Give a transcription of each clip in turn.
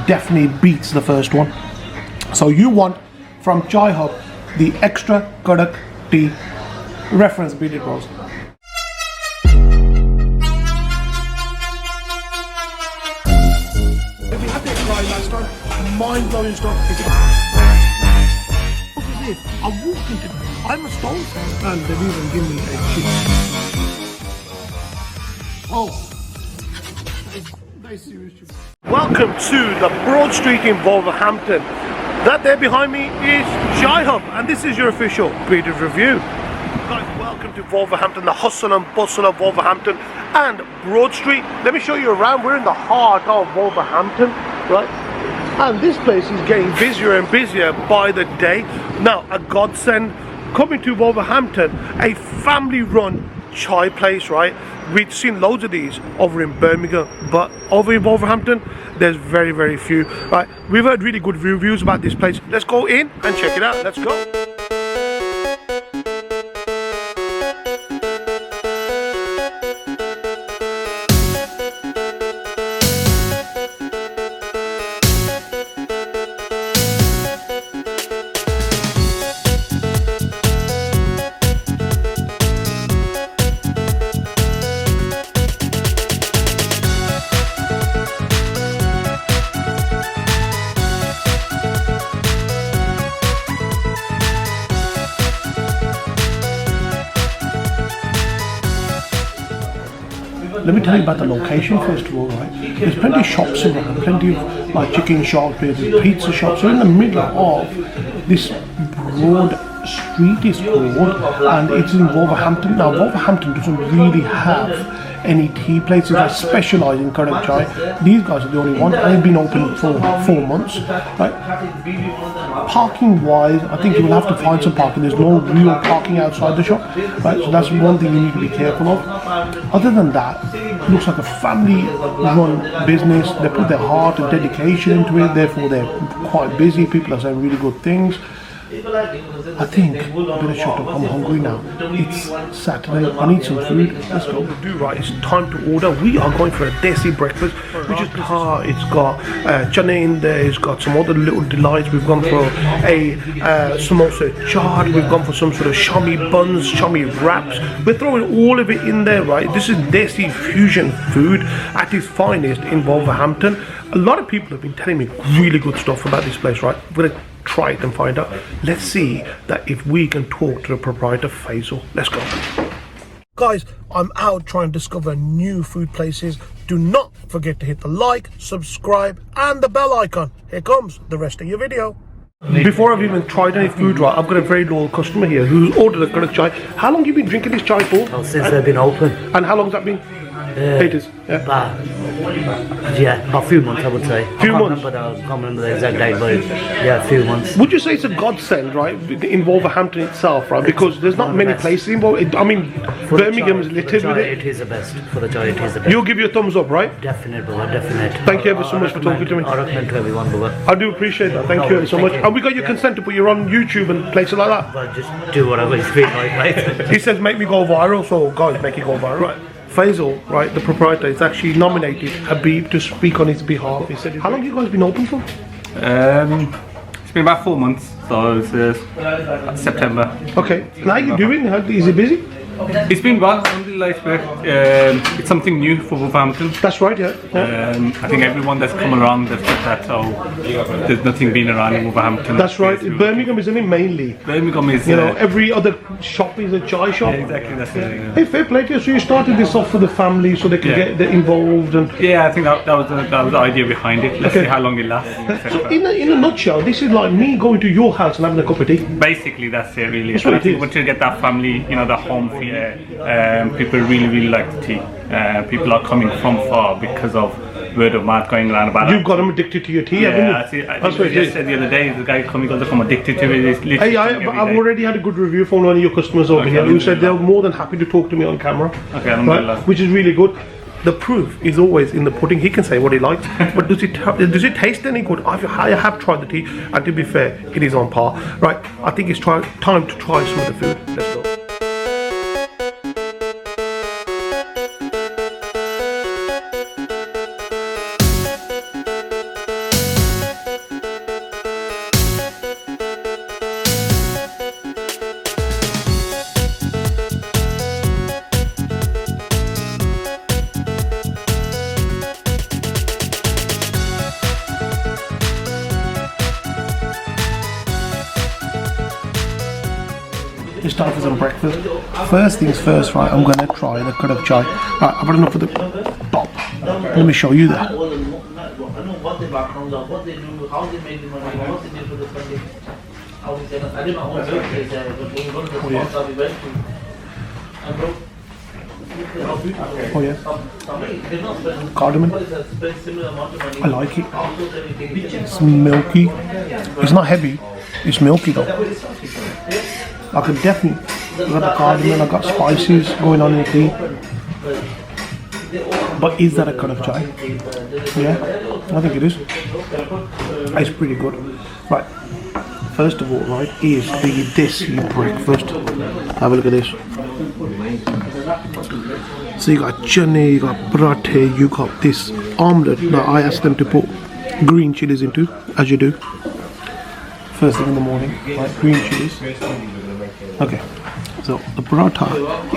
definitely beats the first one. So you want from Chai Hubb the extra Karak tea, reference Bearded Broz. Have you had this right last time? Mind-blowing stuff. I walked into I'm a stone and they didn't even give me a cheese. Oh, very serious. Welcome to the Broad Street in Wolverhampton. That there behind me is Chai Hubb, and this is your official Bearded review. Guys, welcome to Wolverhampton, the hustle and bustle of Wolverhampton and Broad Street. Let me show you around. We're in the heart of Wolverhampton, right? And this place is getting busier and busier by the day. Now, a godsend coming to Wolverhampton, a family-run chai place, right? We've seen loads of these over in Birmingham, but over in Wolverhampton, there's very, very few, right? We've heard really good reviews about this place. Let's go in and check it out. Let's go. Let me tell you about the location first of all, right? There's plenty of shops around, plenty of like chicken shops, there's pizza shops. So in the middle of this broad street is called, and it's in Wolverhampton. Now Wolverhampton doesn't really have any tea places that specialise in Karak chai. These guys are the only ones, and they've been open for 4 months. Right? Parking wise, I think you will have to find some parking. There's no real parking outside the shop, right? So that's one thing you need to be careful of. Other than that, it looks like a family-run business. They put their heart and dedication into it, therefore they're quite busy. People are saying really good things. I think I better shut up. I'm hungry now. It's Saturday. I need some food. Let's go. Right, it's time to order. We are going for a Desi breakfast, which is it's got chane in there. It's got some other little delights. We've gone for a samosa chaat. We've gone for some sort of shami buns, shami wraps. We're throwing all of it in there, right? This is Desi fusion food at its finest in Wolverhampton. A lot of people have been telling me really good stuff about this place, right? We're gonna try it and find out. Let's see that if we can talk to the proprietor Faisal. Let's go. Guys, I'm out trying to discover new food places. Do not forget to hit the like, subscribe and the bell icon. Here comes the rest of your video. Before I've even tried any food, right, I've got a very loyal customer here who's ordered a Karak chai. How long have you been drinking this chai for? Well, since they've been open. And how long's that been? Ages. Yeah. About a few months, I would say. I can't remember the exact date, but yeah, a few months. Would you say it's a godsend, right, in Wolverhampton itself, right? Because there's not many places involved. I mean, Birmingham is littered with it. It is the best. For the chai, it is the best. You'll give you a thumbs up, right? Definitely, brother, definitely. Thank you ever so much for talking to me. I recommend to everyone, brother. I do appreciate that. Thank you ever so much. And we got your consent to put you on YouTube and places like that? But just do whatever you feel like, right? He says make me go viral, so guys, make it go viral. Right. Faisal, right, the proprietor, is actually nominated Habib to speak on his behalf. He said, how long have you guys been open for? It's been about 4 months, so it's September. Okay, and how are you doing? Is it busy? It's been well, alhamdulillah. It's something new for Wolverhampton. That's right, yeah. I think everyone that's come around has said that, there's nothing been around in Wolverhampton. That's right, Birmingham isn't it mainly? Birmingham is... You know, every other shop is a chai shop. Yeah, exactly, that's it. Yeah. Hey, fair play to you. So you started this off for the family so they can get involved and... Yeah, I think that was the idea behind it. Let's see how long it lasts. So in a nutshell, this is like me going to your house and having a cup of tea? Basically, that's it really. That's what it is. Once you get that family, you know, the home feel, people really like the tea. People are coming from far because of word of mouth going around about it. You've got them addicted to your tea, haven't you? That's what it said the other day. The guy coming goes from addicted to it. Hey, I've already had a good review from one of your customers over here who said they're more than happy to talk to me on camera. Okay, right? Which is really good. The proof is always in the pudding. He can say what he likes, but does it taste any good? I have tried the tea, and to be fair, it is on par. Right, I think it's time to try some of the food. Let's go. It's time for some breakfast. First things first, right? I'm gonna try the Karak chai. Right, I've had enough of the top. Let me show you that. I know what the backgrounds are, what they do, how they make the money, what they do for the funding. How we set up. I did my own birthday there, but when we go to the spots we went to, and bro, how beautiful. Oh yeah. They're not spending, Cardamom. spend similar amount of money. I like it. It's milky. It's not heavy. It's milky though. I could definitely. I got the cardamom. I got spices going on in the tea. But is that a Karak chai? Yeah, I think it is. It's pretty good. Right. First of all, right, is the Desi breakfast. Have a look at this. So you got chane, you got parathe, you got this omelette that I asked them to put green chilies into, as you do. First thing in the morning, right, green chilies. Okay, so the paratha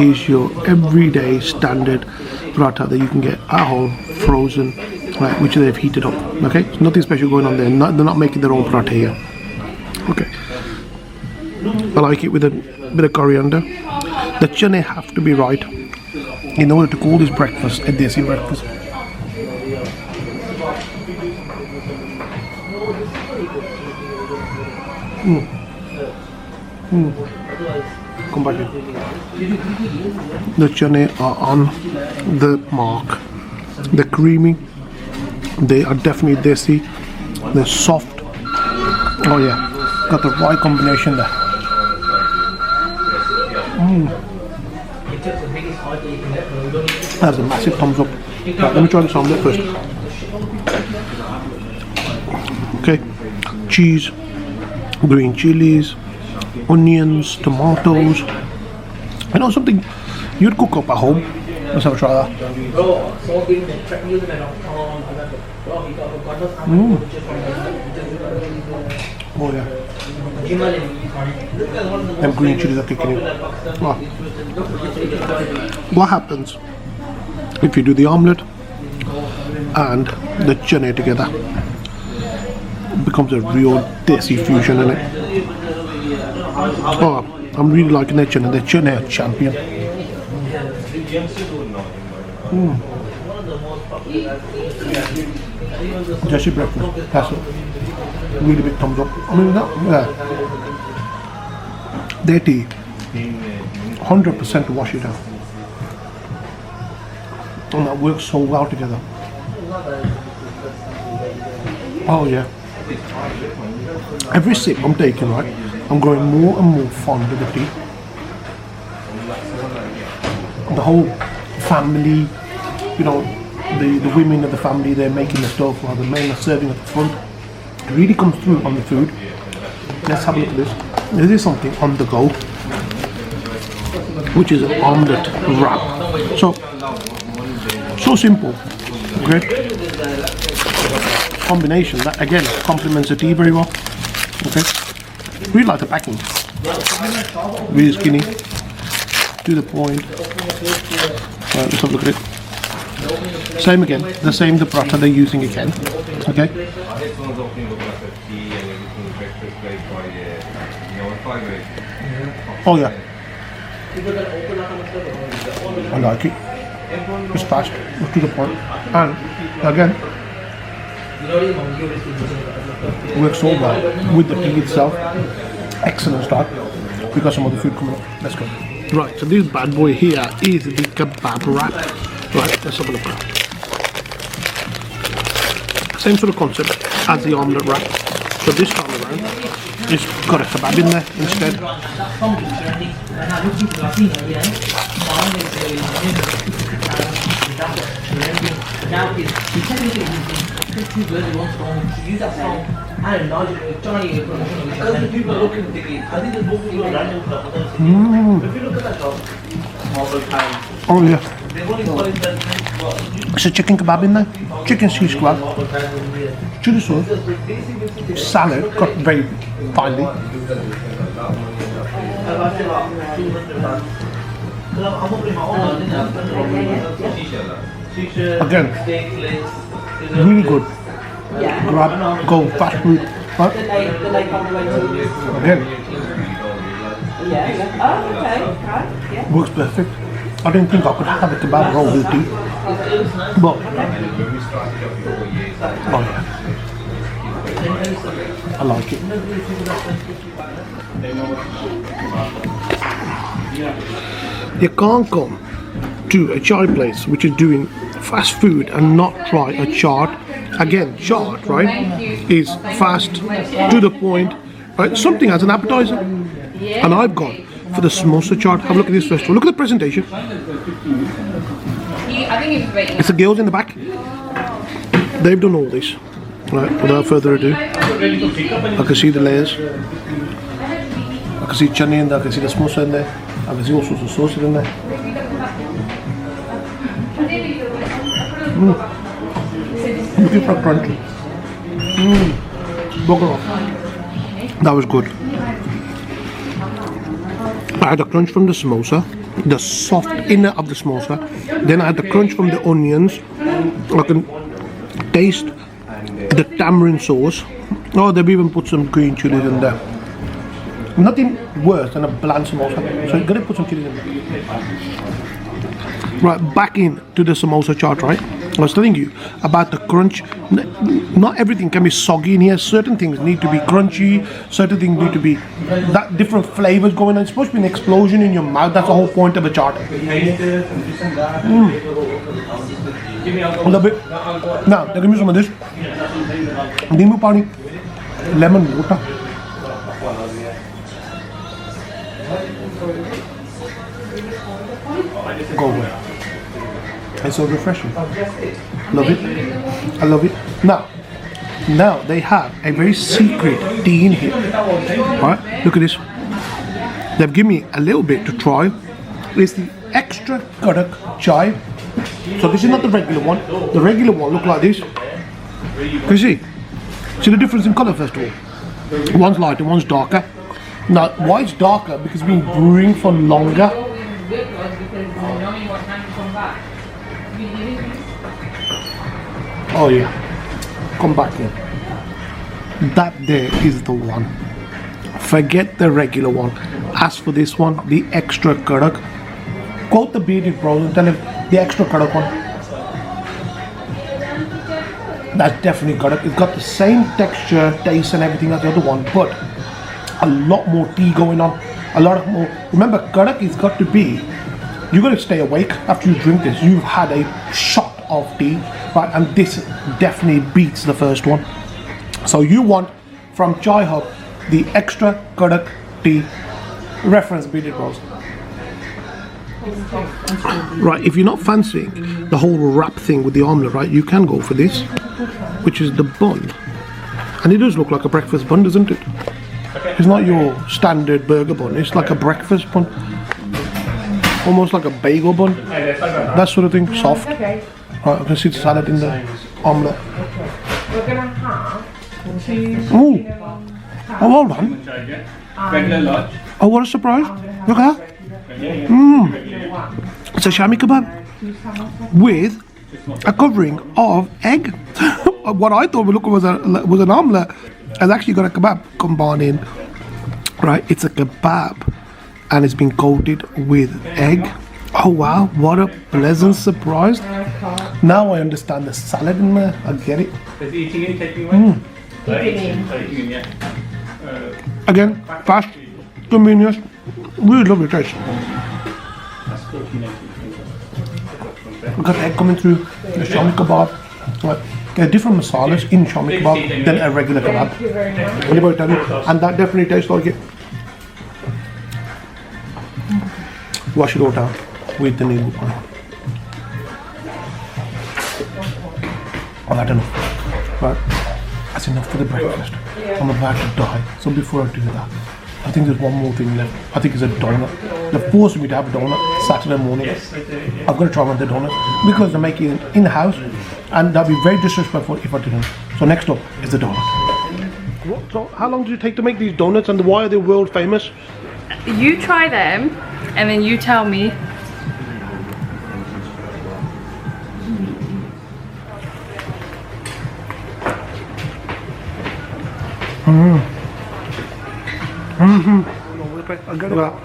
is your everyday standard paratha that you can get at home, frozen, right, which they've heated up. Okay, so nothing special going on there. They're not making their own paratha here. Okay, I like it with a bit of coriander. The chane have to be right in order to call this breakfast a Desi breakfast. Come back here. The chane are on the mark. They're creamy. They are definitely Desi. They're soft. Oh yeah, got the right combination there. That's a massive thumbs up. Right, let me try this omelette first. Okay, cheese, green chilies, onions, tomatoes. I know something you'd cook up at home. Let's have a try that. Oh yeah. Them green chilies are kicking in. Oh. What happens if you do the omelette and the chane together? It becomes a real Desi fusion in it. Oh, I'm really liking the chane. The chane are champion. Desi breakfast. That's it. Really big thumbs up. I mean, their tea, 100% to wash it down. And that works so well together. Oh yeah. Every sip I'm taking, right, I'm growing more and more fond of the tea. The whole family, you know, the women of the family, they're making the stuff while the men are serving at the front. It really comes through on the food. Let's have a look at this. This is something on the go, which is an omelette wrap. So simple, great combination. That again complements the tea very well. Okay, really like the packing. Really skinny, to the point. Right, let's have a look at it. Same again, the paratha they're using again. Okay. Oh yeah. I like it. It's fast, it's to the point. And again, works so well with the tea itself. Excellent start. We got some other food coming up. Let's go. Right, so this bad boy here is the kebab wrap. Right, let's have a look at that. Same sort of concept as the omelette wrap. So this time around, it's got a kebab in there instead. Oh yeah. It's a chicken kebab in there, chicken shish kebab, chili sauce, salad cut very finely. Again, really good. Grab, go, fast food. Right? Again, Works perfect. I didn't think I could have a kebab roll with tea. But, oh yeah. I like it. You can't come to a chai place which is doing fast food and not try a chaat. Again, chaat, right, is fast, to the point, right? Something as an appetizer. And I've gone for the samosa chaat. Have a look at this first of all. Look at the presentation. It's the girls in the back. They've done all this. Right, without further ado, I can see the layers. I can see chutney in there, I can see the samosa in there, I can see all sorts of sauces in there. Looking for a crunch. Bugger off. That was good. I had a crunch from the samosa, the soft inner of the samosa. Then I had the crunch from the onions. I can taste the tamarind sauce. Oh, they've even put some green chilies in there. Nothing worse than a bland samosa. So you're gonna put some chilies in there. Right, back into the samosa chaat, right? I was telling you about the crunch. Not everything can be soggy in here. Certain things need to be crunchy. Certain things need to be that different flavors going on. It's supposed to be an explosion in your mouth. That's the whole point of a chaat. A little bit. Now, give me some of this. Nimu pani, lemon water. Go away. It's so refreshing. Love it. I love it. Now they have a very secret tea in here. Right? Look at this. They've given me a little bit to try. It's the extra Karak chai. So this is not the regular one. The regular one look like this. Can you see? See the difference in colour first of all? One's lighter, one's darker. Now, why it's darker? Because it's been brewing for longer. Oh yeah, come back here. That there is the one. Forget the regular one. As for this one, the extra Karak. Quote the Bearded Broz and tell him the extra Karak one. That's definitely Karak. It's got the same texture, taste and everything as the other one, but a lot more tea going on. A lot more. Remember, Karak has got to be, you got to stay awake after you drink this. You've had a shot of tea, right? And this definitely beats the first one. So you want from Chai Hubb the extra Karak tea. Reference Bearded Broz. Right, if you're not fancying the whole wrap thing with the omelette, right, you can go for this, which is the bun. And it does look like a breakfast bun, doesn't it? It's not your standard burger bun, it's like a breakfast bun. Almost like a bagel bun. That sort of thing, soft. Right, I can see the salad in the omelette. Ooh. Oh, well done. Oh, what a surprise. Look at that. It's a shami kebab with a covering of egg. What I thought was an omelette has actually got a kebab combined in. Right, it's a kebab and it's been coated with egg. Oh wow, what a pleasant surprise. Now I understand the salad in there. I get it. Again, fast, convenience, really lovely taste. We've got egg coming through, the shami kebab. Right. There are different masalas in shami kebab than a regular kebab. Anybody tell me? And that definitely tastes like it. Wash it all down with the nimu pani. Oh, that's enough. Right. That's enough for the breakfast. I'm about to die. So before I do that, I think there's one more thing left. I think it's a donut. They're forcing me to have a donut Saturday morning. I've got to try one of the donuts because they're making it in-house and that'd be very disrespectful if I didn't. So next up is the donut. So how long does it take to make these donuts and why are they world famous? You try them and then you tell me. okay, I'll get it out.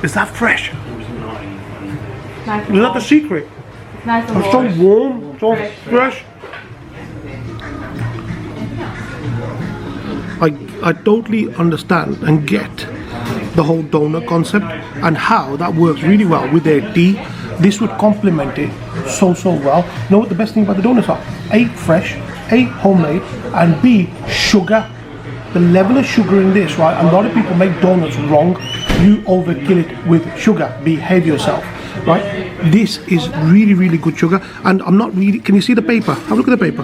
Is that fresh? Nice Is and that warm. the secret? Nice and It's so warm. warm, so fresh. I totally understand and get the whole donut concept and how that works really well with their tea. This would complement it so well. You know what the best thing about the donuts are? A, fresh, A, homemade, and B, sugar. The level of sugar in this, right? A lot of people make donuts wrong. You overkill it with sugar. Behave yourself, right? This is really good sugar, and I'm not really. Can you see the paper? Have a look at the paper,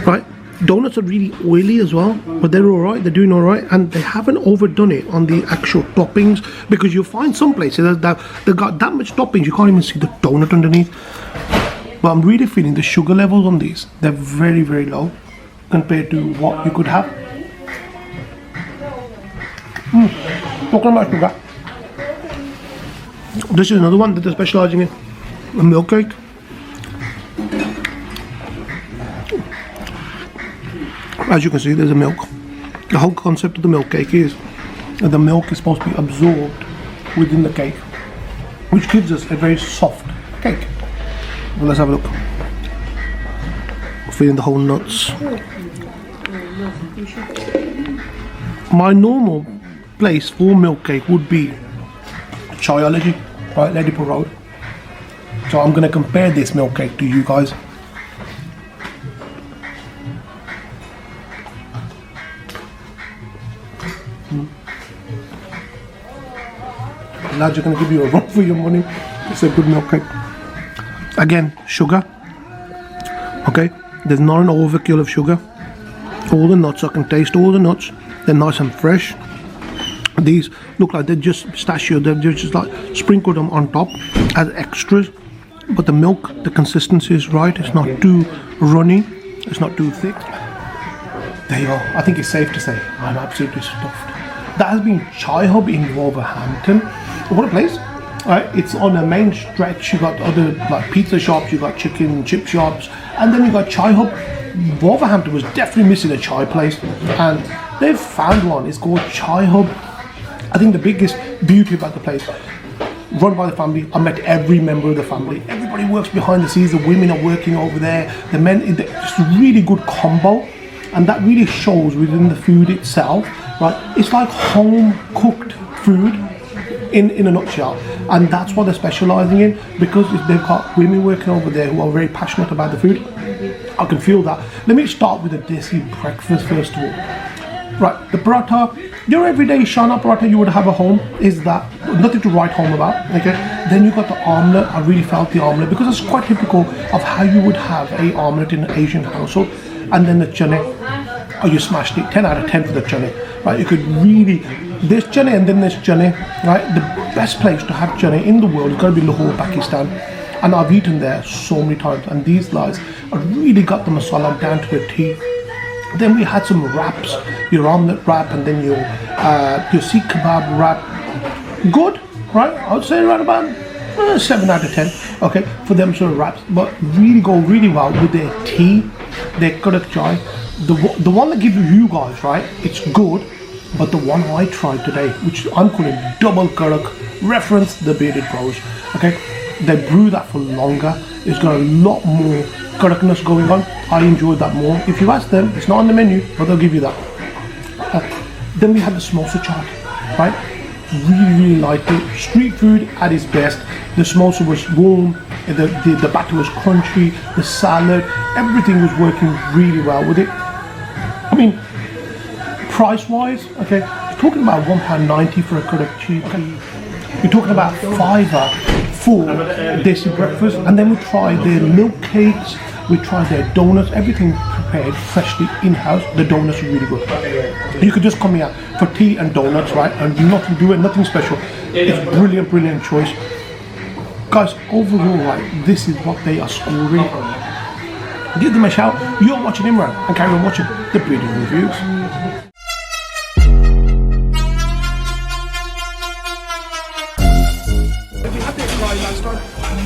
right? Donuts are really oily as well, but they're all right. They're doing all right, and they haven't overdone it on the actual toppings, because you'll find some places that they've got that much toppings you can't even see the donut underneath. But I'm really feeling the sugar levels on these. They're very low compared to what you could have. Talking about sugar, this is another one that they're specializing in, a milk cake. As you can see, there's a milk. The whole concept of the milk cake is that the milk is supposed to be absorbed within the cake, which gives us a very soft cake. Well, let's have a look. Feeling the whole nuts. My normal place for milk cake would be Chaiology, right, Ladypool Road. So I'm going to compare this milk cake to you guys. Lads, you're going to give you a run for your money. It's a good milk cake. Again, sugar. Okay, there's not an overkill of sugar. All the nuts, I can taste all the nuts. They're nice and fresh. These look like they're just pistachio. They're just like sprinkled them on top as extras. But the milk, the consistency is right. It's not too runny. It's not too thick. There you are. I think it's safe to say I'm absolutely stuffed. That has been Chai Hubb in Wolverhampton. What a place. It's on a main stretch. You got other like pizza shops, you got chicken chip shops, and then you got Chai Hubb. Wolverhampton was definitely missing a chai place, and they've found one. It's called Chai Hubb. I think the biggest beauty about the place, run by the family. I met every member of the family. Everybody works behind the scenes. The women are working over there. The men, it's just a really good combo, and that really shows within the food itself. Right? It's like home cooked food in a nutshell, and that's what they're specializing in, because they've got women working over there who are very passionate about the food. I can feel that. Let me start with the Desi breakfast first of all. Right, the paratha, your everyday Shana paratha you would have at home is that, nothing to write home about, okay? Then you got the omelette. I really felt the omelette, because it's quite typical of how you would have a omelette in an Asian household. And then the chane, oh, you smashed it, 10 out of 10 for the chane, right? You could really, there's chane and then there's chane, right? The best place to have chane in the world is going to be Lahore, Pakistan. And I've eaten there so many times, and these guys have really got the masala down to the T. Then we had some wraps, your omelette wrap, and then your Sikh kebab wrap. Good, right? I would say around about 7 out of 10. Okay, for them sort of wraps, but really go really well with their tea, their Karak chai. The one that gives you guys, right? It's good, but the one I tried today, which I'm calling double Karak, reference the Bearded Broz. Okay, they brew that for longer. It's got a lot more Karakness going on. I enjoyed that more. If you ask them, it's not on the menu, but they'll give you that. Then we had the samosa chaat, right? Really liked it. Street food at its best. The samosa was warm, the batter was crunchy, the salad, everything was working really well with it. I mean, price-wise, okay, you're talking about £1.90 for a Karak cheese. Okay. You're talking about £5 for Desi breakfast, and then we tried their milk cakes, we tried their donuts, everything prepared freshly in-house. The donuts are really good. You could just come here for tea and donuts, right, and nothing do it, nothing special. It's brilliant choice. Guys, overall, right, this is what they are scoring. Give them a shout. You're watching Imran, and carry on watching the Bearded Reviews.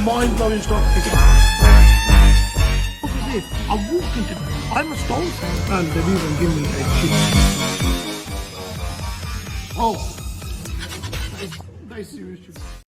Mind-blowing stuff. I walked into it. I'm a stone, and they've even given me a cheese. Oh, Desi.